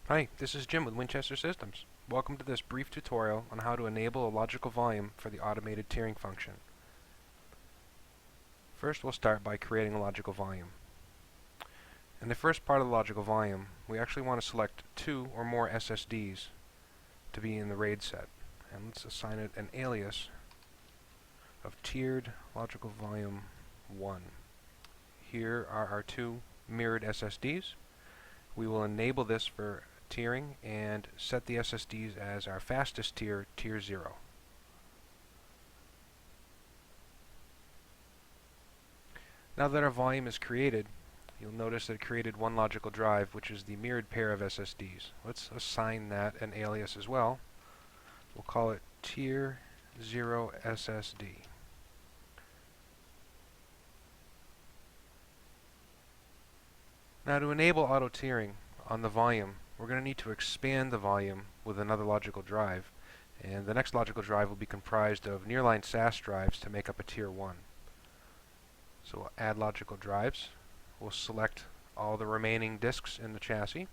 Hi, this is Jim with Winchester Systems. Welcome to this brief tutorial on how to enable a logical volume for the automated tiering function. First, we'll start by creating a logical volume. In the first part of the logical volume, we actually want to select 2 or more SSDs to be in the RAID set. And let's assign it an alias of tiered logical volume 1. Here are our 2 mirrored SSDs. We will enable this for tiering and set the SSDs as our fastest tier, tier 0. Now that our volume is created, you'll notice that it created one logical drive, which is the mirrored pair of SSDs. Let's assign that an alias as well. We'll call it tier 0 SSD. Now to enable auto tiering on the volume, we're going to need to expand the volume with another logical drive, and the next logical drive will be comprised of nearline SAS drives to make up a tier 1. So we'll add logical drives. We'll select all the remaining disks in the chassis.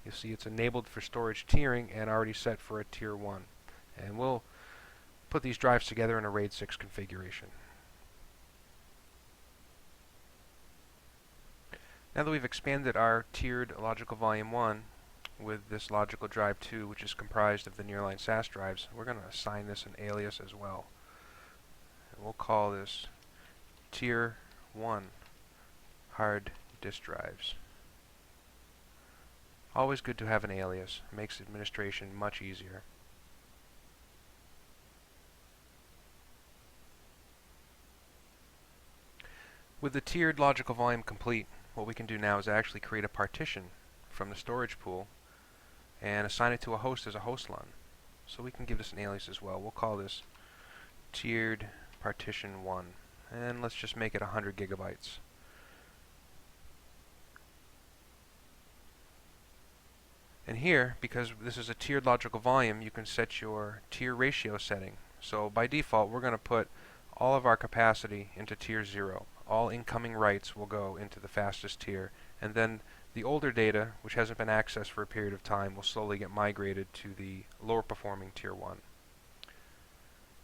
You'll see it's enabled for storage tiering and already set for a tier 1. And we'll put these drives together in a RAID 6 configuration. Now that we've expanded our tiered logical volume 1 with this logical drive 2, which is comprised of the nearline SAS drives, we're going to assign this an alias as well. And we'll call this tier 1 hard disk drives. Always good to have an alias. It makes administration much easier. With the tiered logical volume complete, what we can do now is actually create a partition from the storage pool and assign it to a host as a host LUN. So we can give this an alias as well. We'll call this tiered partition 1, and let's just make it 100 gigabytes. And here, because this is a tiered logical volume, you can set your tier ratio setting. So by default, we're going to put all of our capacity into tier 0. All incoming writes will go into the fastest tier, and then the older data, which hasn't been accessed for a period of time, will slowly get migrated to the lower performing tier 1.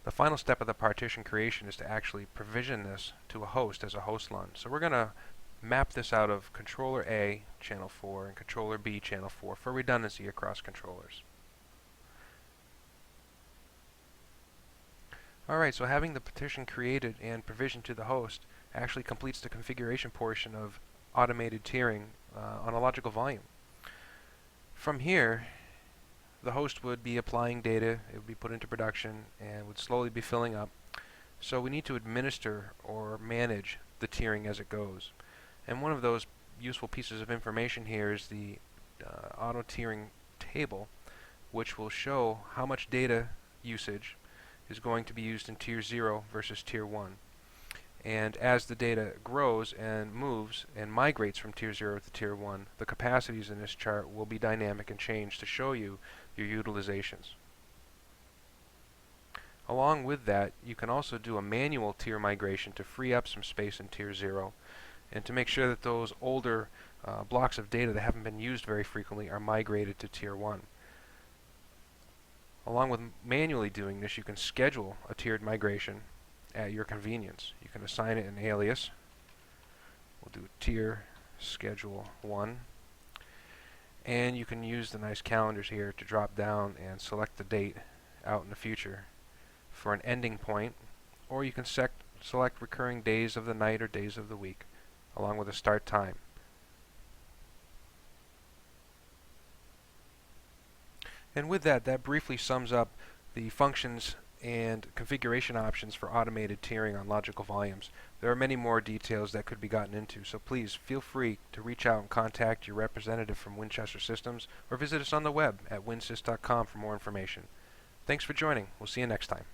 The final step of the partition creation is to actually provision this to a host as a host LUN. So we're going to map this out of controller A, channel 4, and controller B, channel 4, for redundancy across controllers. Alright, so having the partition created and provisioned to the host actually completes the configuration portion of automated tiering on a logical volume. From here, the host would be applying data, it would be put into production, and would slowly be filling up. So we need to administer or manage the tiering as it goes. And one of those useful pieces of information here is the auto tiering table, which will show how much data usage is going to be used in tier 0 versus tier 1. And as the data grows and moves and migrates from tier 0 to tier 1, the capacities in this chart will be dynamic and change to show you your utilizations. Along with that, you can also do a manual tier migration to free up some space in tier 0 and to make sure that those older blocks of data that haven't been used very frequently are migrated to tier 1. Along with manually doing this, you can schedule a tiered migration at your convenience. You can assign it an alias. We'll do tier schedule 1. And you can use the nice calendars here to drop down and select the date out in the future for an ending point, or you can select recurring days of the night or days of the week, along with a start time. And with that, that briefly sums up the functions and configuration options for automated tiering on logical volumes. There are many more details that could be gotten into, so please feel free to reach out and contact your representative from Winchester Systems or visit us on the web at winsys.com for more information. Thanks for joining. We'll see you next time.